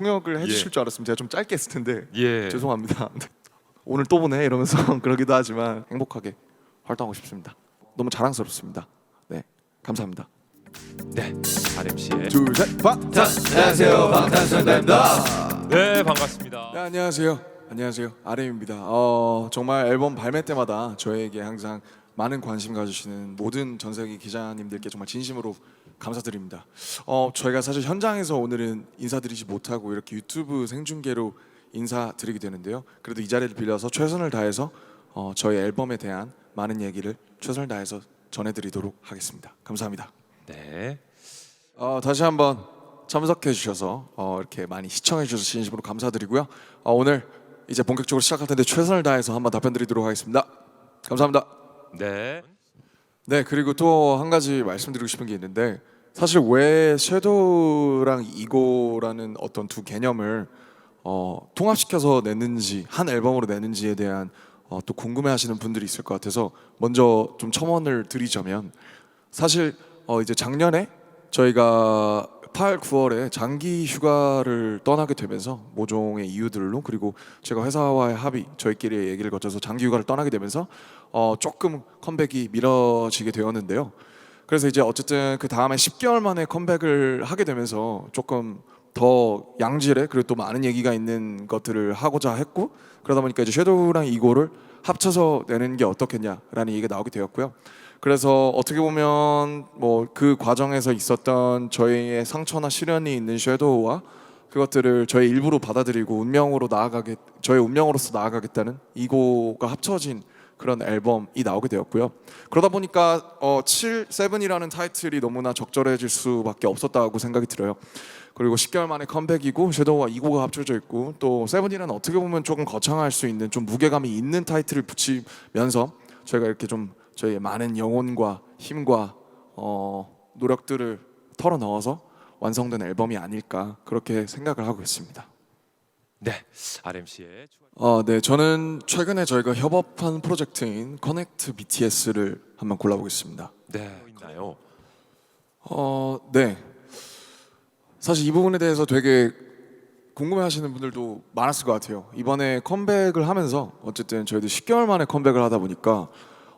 통역을 해주실 예. 줄 알았으면 제가 좀 짧게 했을 텐데 예. 죄송합니다. 오늘 또 보네 이러면서 그러기도 하지만 행복하게 활동하고 싶습니다. 너무 자랑스럽습니다. 네, 감사합니다. 네. RMC의 둘셋 방. 안녕하세요, 방탄소년단입니다. 네, 반갑습니다. 네, 안녕하세요. RM입니다. 정말 앨범 발매 때마다 저에게 항상 많은 관심 가주시는 모든 전 세계 기자님들께 정말 진심으로 감사드립니다. 저희가 사실 현장에서 오늘은 인사드리지 못하고 이렇게 유튜브 생중계로 인사드리게 되는데요. 그래도 이 자리를 빌려서 최선을 다해서 저희 앨범에 대한 많은 얘기를 최선을 다해서 전해드리도록 하겠습니다. 감사합니다. 네. 다시 한번 참석해 주셔서 이렇게 많이 시청해 주셔서 진심으로 감사드리고요. 오늘 이제 본격적으로 시작할 텐데 최선을 다해서 한번 답변 드리도록 하겠습니다. 감사합니다. 네. 네, 그리고 또 한 가지 말씀드리고 싶은 게 있는데 사실 왜 섀도우랑 이고라는 어떤 두 개념을 통합시켜서 냈는지 한 앨범으로 냈는지에 대한 또 궁금해하시는 분들이 있을 것 같아서 먼저 좀 첨언을 드리자면 사실 이제 작년에 저희가 8, 9월에 장기 휴가를 떠나게 되면서 모종의 이유들로 그리고 제가 회사와의 합의 저희끼리의 얘기를 거쳐서 장기 휴가를 떠나게 되면서 조금 컴백이 미뤄지게 되었는데요. 그래서 이제 어쨌든 그 다음에 10개월 만에 컴백을 하게 되면서 조금 더 양질의 그리고 또 많은 얘기가 있는 것들을 하고자 했고 그러다 보니까 이제 섀도우랑 이고를 합쳐서 내는 게 어떻겠냐라는 얘기가 나오게 되었고요. 그래서 어떻게 보면 뭐 그 과정에서 있었던 저희의 상처나 시련이 있는 섀도우와 그것들을 저의 일부로 받아들이고 저의 운명으로서 나아가겠다는 이고가 합쳐진 그런 앨범이 나오게 되었고요. 그러다 보니까 7이라는 타이틀이 너무나 적절해질 수밖에 없었다고 생각이 들어요. 그리고 10개월 만에 컴백이고 섀도우와 이고가 합쳐져 있고 또 7이라는 어떻게 보면 조금 거창할 수 있는 좀 무게감이 있는 타이틀을 붙이면서 저희가 이렇게 좀 저희의 많은 영혼과 힘과 노력들을 털어 넣어서 완성된 앨범이 아닐까 그렇게 생각을 하고 있습니다. 네. RMC의 네, 저는 최근에 저희가 협업한 프로젝트인 커넥트 BTS를 한번 골라보겠습니다. 네. 있나요? 네. 사실 이 부분에 대해서 되게 궁금해하시는 분들도 많았을 것 같아요. 이번에 컴백을 하면서 어쨌든 저희도 10개월 만에 컴백을 하다 보니까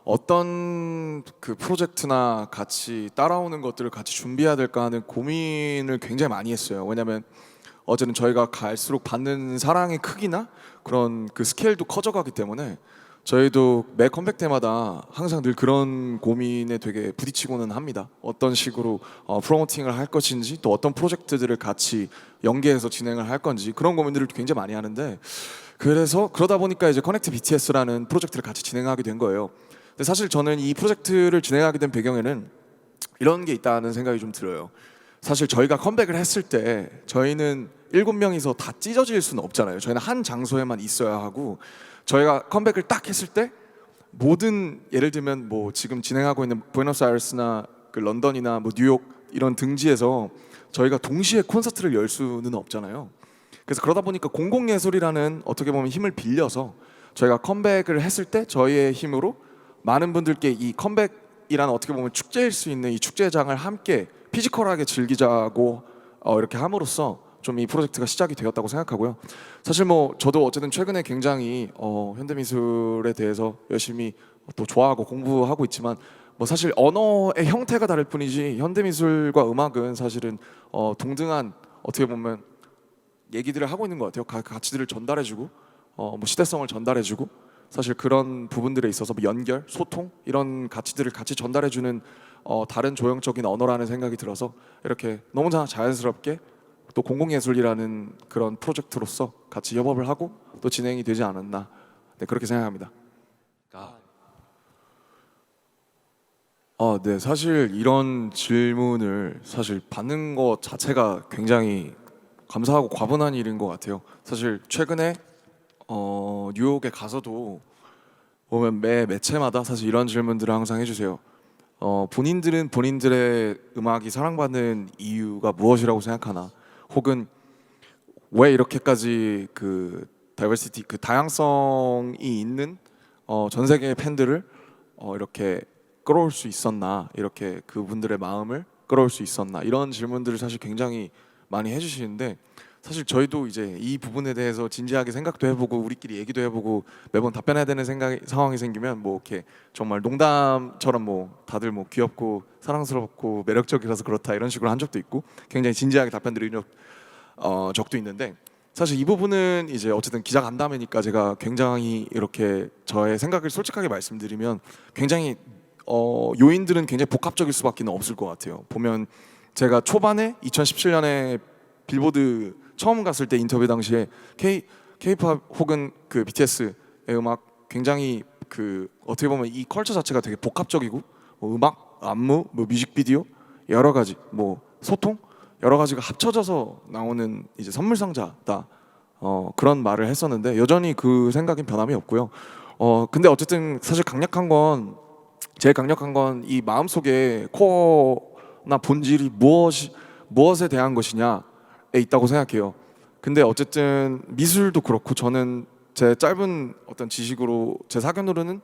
어떤 그 프로젝트나 같이 따라오는 것들을 같이 준비해야 될까 하는 고민을 굉장히 많이 했어요. 왜냐하면 어제는 저희가 갈수록 받는 사랑의 크기나 그런 그 스케일도 커져가기 때문에 저희도 매 컴백 때마다 항상 늘 그런 고민에 되게 부딪히고는 합니다. 어떤 식으로 프로모팅을 할 것인지 또 어떤 프로젝트들을 같이 연계해서 진행을 할 건지 그런 고민들을 굉장히 많이 하는데 그래서 그러다 보니까 이제 커넥트 BTS라는 프로젝트를 같이 진행하게 된 거예요. 근데 사실 저는 이 프로젝트를 진행하게 된 배경에는 이런 게 있다는 생각이 좀 들어요. 사실 저희가 컴백을 했을 때 저희는 7명이서 다 찢어질 수는 없잖아요. 저희는 한 장소에만 있어야 하고 저희가 컴백을 딱 했을 때 모든 예를 들면 뭐 지금 진행하고 있는 부에노스아이레스나 그 런던이나 뭐 뉴욕 이런 등지에서 저희가 동시에 콘서트를 열 수는 없잖아요. 그래서 그러다 보니까 공공예술이라는 어떻게 보면 힘을 빌려서 저희가 컴백을 했을 때 저희의 힘으로 많은 분들께 이 컴백이라는 어떻게 보면 축제일 수 있는 이 축제장을 함께 피지컬하게 즐기자고 이렇게 함으로써 좀 이 프로젝트가 시작이 되었다고 생각하고요. 사실 뭐 저도 어쨌든 최근에 굉장히 현대미술에 대해서 열심히 또 좋아하고 공부하고 있지만 뭐 사실 언어의 형태가 다를 뿐이지 현대미술과 음악은 사실은 동등한 어떻게 보면 얘기들을 하고 있는 것 같아요. 가치들을 전달해주고 뭐 시대성을 전달해주고 사실 그런 부분들에 있어서 뭐 연결, 소통 이런 가치들을 같이 전달해주는 다른 조형적인 언어라는 생각이 들어서 이렇게 너무나 자연스럽게 또 공공예술이라는 그런 프로젝트로서 같이 협업을 하고 또 진행이 되지 않았나 그렇게 생각합니다. 네, 사실 이런 질문을 사실 받는 것 자체가 굉장히 감사하고 과분한 일인 것 같아요. 사실 최근에 뉴욕에 가서도 보면 매 매체마다 사실 이런 질문들을 항상 해주세요. 본인들은 본인들의 음악이 사랑받는 이유가 무엇이라고 생각하나? 혹은 왜 이렇게까지 그 다이버시티 그 다양성이 있는 전 세계의 팬들을 이렇게 끌어올 수 있었나? 이렇게 그분들의 마음을 끌어올 수 있었나? 이런 질문들을 사실 굉장히 많이 해주시는데 사실 저희도 이제 이 부분에 대해서 진지하게 생각도 해보고 우리끼리 얘기도 해보고 매번 답변해야 되는 상황이 생기면 뭐 이렇게 정말 농담처럼 뭐 다들 뭐 귀엽고 사랑스럽고 매력적이라서 그렇다 이런 식으로 한 적도 있고 굉장히 진지하게 답변 드린 적도 있는데 사실 이 부분은 이제 어쨌든 기자 간담회니까 제가 굉장히 이렇게 저의 생각을 솔직하게 말씀드리면 굉장히 요인들은 굉장히 복합적일 수밖에 없을 것 같아요. 보면 제가 초반에 2017년에 빌보드 처음 갔을 때 인터뷰 당시에 K-팝 혹은 그 BTS의 음악 굉장히 그 어떻게 보면 이 컬처 자체가 되게 복합적이고 뭐 음악, 안무, 뭐 뮤직비디오 여러 가지 뭐 소통 여러 가지가 합쳐져서 나오는 이제 선물 상자다. 그런 말을 했었는데 여전히 그 생각엔 변함이 없고요. 근데 어쨌든 사실 제일 강력한 건 이 마음속에 코어나 본질이 무엇에 대한 것이냐에 있다고 생각해요. 근데 어쨌든 미술도 그렇고 저는 제 짧은 어떤 지식으로 제 사견으로는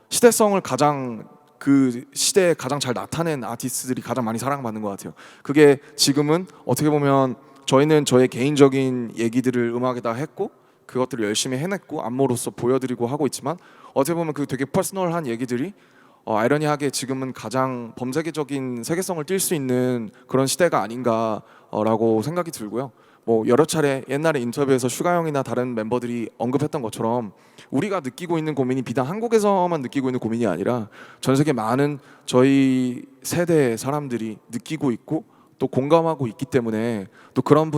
시대성을 가장 그 시대에 가장 잘 나타낸 아티스트들이 가장 많이 사랑받는 것 같아요. 그게 지금은 어떻게 보면 저희는 저의 개인적인 얘기들을 음악에다 했고 그것들을 열심히 해냈고 안무로서 보여드리고 하고 있지만 어떻게 보면 그 되게 퍼스널한 얘기들이 아이러니하게 지금은 가장 범세계적인 세계성을 띌 수 있는 그런 시대가 아닌가라고 생각이 들고요. 뭐 여러 차례 옛날에 인터뷰에서 슈가 형이나 다른 멤버들이 언급했던 것처럼 우리가 느끼고 있는 고민이 비단 한국에서만 느끼고 있는 고민이 아니라 전 세계 많은 저희 세대의 사람들이 느끼고 있고 또 공감하고 있기 때문에 또 그런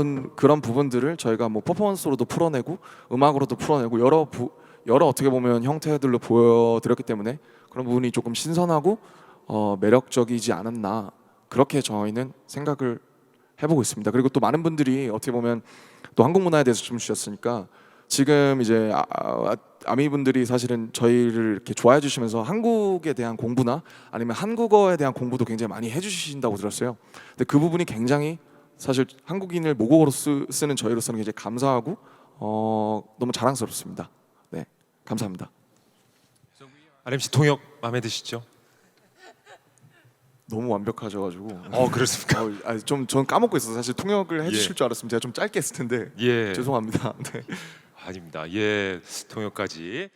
부분들을 저희가 뭐 퍼포먼스로도 풀어내고 음악으로도 풀어내고 여러 어떻게 보면 형태들로 보여드렸기 때문에 그런 부분이 조금 신선하고 매력적이지 않았나 그렇게 저희는 생각을 해보고 있습니다. 그리고 또 많은 분들이 어떻게 보면 또 한국 문화에 대해서 좀 주셨으니까 지금 이제 아미 분들이 사실은 저희를 이렇게 좋아해 주시면서 한국에 대한 공부나 아니면 한국어에 대한 공부도 굉장히 많이 해주신다고 들었어요. 근데 그 부분이 굉장히 사실 한국인을 모국어로 쓰는 저희로서는 굉장히 감사하고 너무 자랑스럽습니다. 네, 감사합니다. RMC 통역 마음에 드시죠? 너무 완벽하셔가지고. 그렇습니까? 전 까먹고 있어서 사실 통역을 해주실 예. 줄 알았으면 제가 좀 짧게 했을 텐데 예. 죄송합니다. 네. 아닙니다. 예, 통역까지.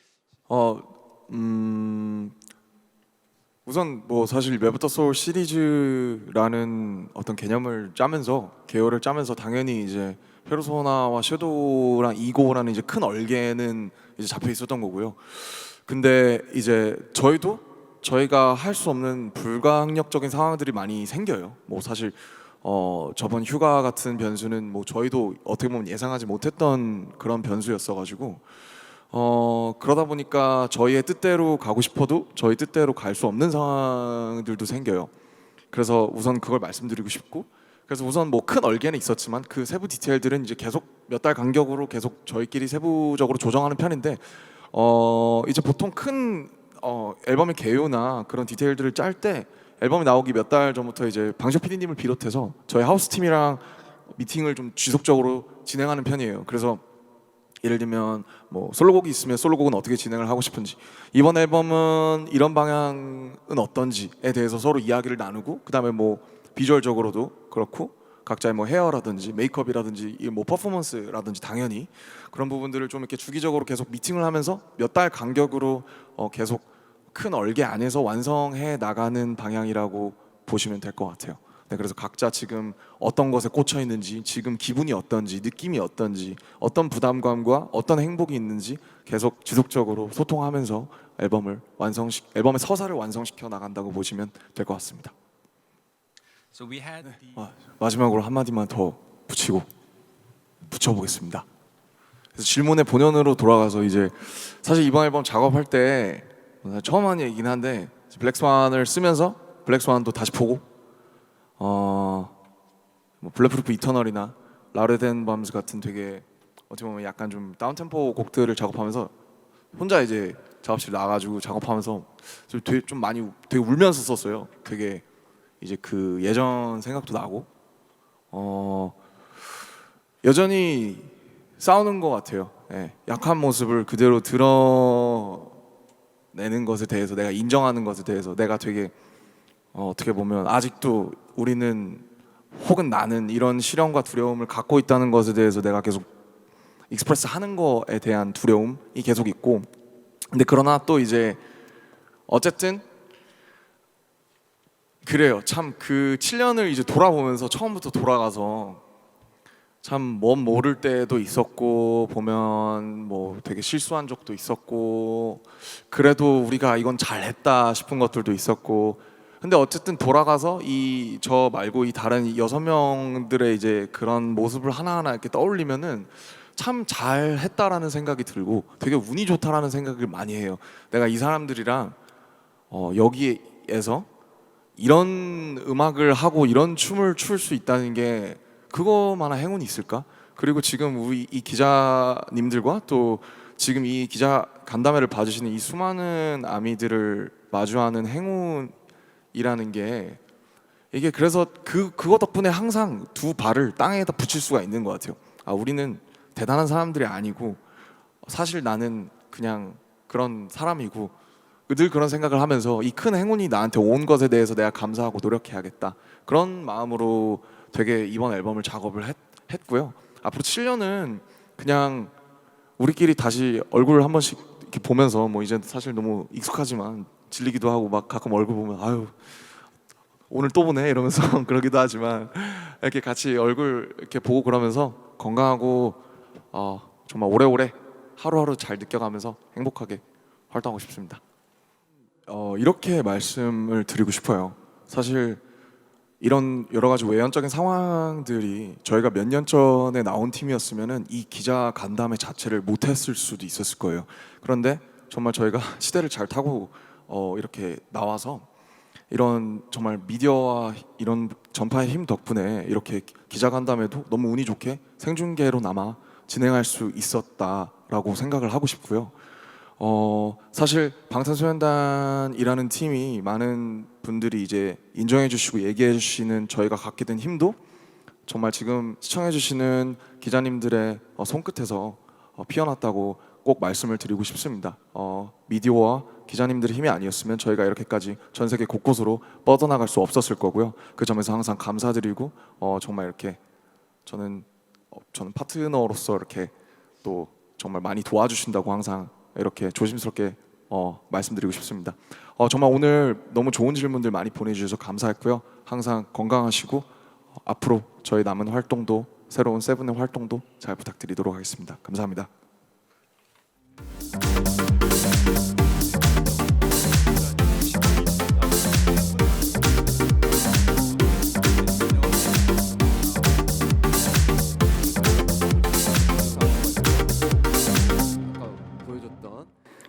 우선 뭐 사실 맵부터 소울 시리즈라는 어떤 계열을 짜면서 당연히 이제 페르소나와 섀도우랑 이고라는 이제 큰 얼개는 이제 잡혀 있었던 거고요. 근데 이제 저희가 할 수 없는 불가항력적인 상황들이 많이 생겨요. 뭐 사실 저번 휴가 같은 변수는 뭐 저희도 어떻게 보면 예상하지 못했던 그런 변수였어가지고 그러다 보니까 저희의 뜻대로 가고 싶어도 저희 뜻대로 갈 수 없는 상황들도 생겨요. 그래서 우선 그걸 말씀드리고 싶고 그래서 우선 뭐 큰 얼개는 있었지만 그 세부 디테일들은 이제 계속 몇 달 간격으로 계속 저희끼리 세부적으로 조정하는 편인데 이제 보통 큰 앨범의 개요나 그런 디테일들을 짤 때 앨범이 나오기 몇 달 전부터 이제 방시혁 PD님을 비롯해서 저희 하우스 팀이랑 미팅을 좀 지속적으로 진행하는 편이에요. 그래서 예를 들면 뭐 솔로곡이 있으면 솔로곡은 어떻게 진행을 하고 싶은지 이번 앨범은 이런 방향은 어떤지에 대해서 서로 이야기를 나누고 그다음에 뭐 비주얼적으로도 그렇고 각자의 뭐 헤어라든지 메이크업이라든지 이 뭐 퍼포먼스라든지 당연히 그런 부분들을 좀 이렇게 주기적으로 계속 미팅을 하면서 몇 달 간격으로 계속 큰 얼개 안에서 완성해 나가는 방향이라고 보시면 될 것 같아요. 네, 그래서 각자 지금 어떤 것에 꽂혀 있는지, 지금 기분이 어떤지, 느낌이 어떤지, 어떤 부담감과 어떤 행복이 있는지 계속 지속적으로 소통하면서 앨범의 서사를 완성시켜 나간다고 보시면 될 것 같습니다. So we had the 마지막으로 한 마디만 더 붙여보겠습니다. 그래서 질문의 본연으로 돌아가서 이제 사실 이번 앨범 작업할 때 처음 한 얘기긴 한데 블랙스완을 쓰면서 블랙스완도 다시 보고 뭐 블랙프루프 이터널이나 라르덴 밤스 같은 되게 어떻게 보면 약간 좀 다운템포 곡들을 작업하면서 혼자 이제 작업실 나가지고 작업하면서 좀 많이 되게 울면서 썼어요. 되게 이제 그 예전 생각도 나고 여전히 싸우는 것 같아요. 예, 약한 모습을 그대로 드러내는 것에 대해서 내가 인정하는 것에 대해서 내가 되게 어떻게 보면 아직도 우리는 혹은 나는 이런 시련과 두려움을 갖고 있다는 것에 대해서 내가 계속 익스프레스 하는 거에 대한 두려움이 계속 있고, 근데 그러나 또 이제 어쨌든 그래요. 참 그 7년을 이제 돌아보면서 처음부터 돌아가서 참 뭔 모를 때도 있었고, 보면 뭐 되게 실수한 적도 있었고, 그래도 우리가 이건 잘했다 싶은 것들도 있었고, 근데 어쨌든 돌아가서 이 저 말고 이 다른 6명들의 이제 그런 모습을 하나하나 이렇게 떠올리면은 참 잘했다라는 생각이 들고 되게 운이 좋다라는 생각을 많이 해요. 내가 이 사람들이랑 여기에서 이런 음악을 하고 이런 춤을 출 수 있다는 게 그거만한 행운이 있을까? 그리고 지금 우리 이 기자님들과 또 지금 이 기자 간담회를 봐주시는 이 수많은 아미들을 마주하는 행운이라는 게 이게 그래서 그거 덕분에 항상 두 발을 땅에다 붙일 수가 있는 것 같아요. 아, 우리는 대단한 사람들이 아니고 사실 나는 그냥 그런 사람이고, 늘 그런 생각을 하면서 이 큰 행운이 나한테 온 것에 대해서 내가 감사하고 노력해야겠다, 그런 마음으로 되게 이번 앨범을 작업을 했고요. 앞으로 7년은 그냥 우리끼리 다시 얼굴 한 번씩 이렇게 보면서, 뭐 이제 사실 너무 익숙하지만 질리기도 하고 막 가끔 얼굴 보면 아유 오늘 또 보네 이러면서 그러기도 하지만, 이렇게 같이 얼굴 이렇게 보고 그러면서 건강하고 정말 오래오래 하루하루 잘 느껴가면서 행복하게 활동하고 싶습니다. 이렇게 말씀을 드리고 싶어요. 사실 이런 여러 가지 외연적인 상황들이 저희가 몇 년 전에 나온 팀이었으면은 이 기자 간담회 자체를 못했을 수도 있었을 거예요. 그런데 정말 저희가 시대를 잘 타고 이렇게 나와서 이런 정말 미디어와 이런 전파의 힘 덕분에 이렇게 기자 간담회도 너무 운이 좋게 생중계로나마 진행할 수 있었다라고 생각을 하고 싶고요. 사실 방탄소년단이라는 팀이 많은 분들이 이제 인정해 주시고 얘기해 주시는 저희가 갖게 된 힘도 정말 지금 시청해 주시는 기자님들의 손끝에서 피어났다고 꼭 말씀을 드리고 싶습니다. 미디어와 기자님들의 힘이 아니었으면 저희가 이렇게까지 전 세계 곳곳으로 뻗어나갈 수 없었을 거고요. 그 점에서 항상 감사드리고 정말 이렇게 저는 파트너로서 이렇게 또 정말 많이 도와주신다고 항상 이렇게 조심스럽게 말씀드리고 싶습니다. 정말 오늘 너무 좋은 질문들 많이 보내주셔서 감사했고요. 항상 건강하시고 앞으로 저희 남은 활동도, 새로운 세븐의 활동도 잘 부탁드리도록 하겠습니다. 감사합니다.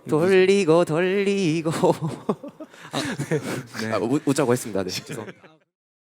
돌리고 웃자고 했습니다. 네, 죄송합니다.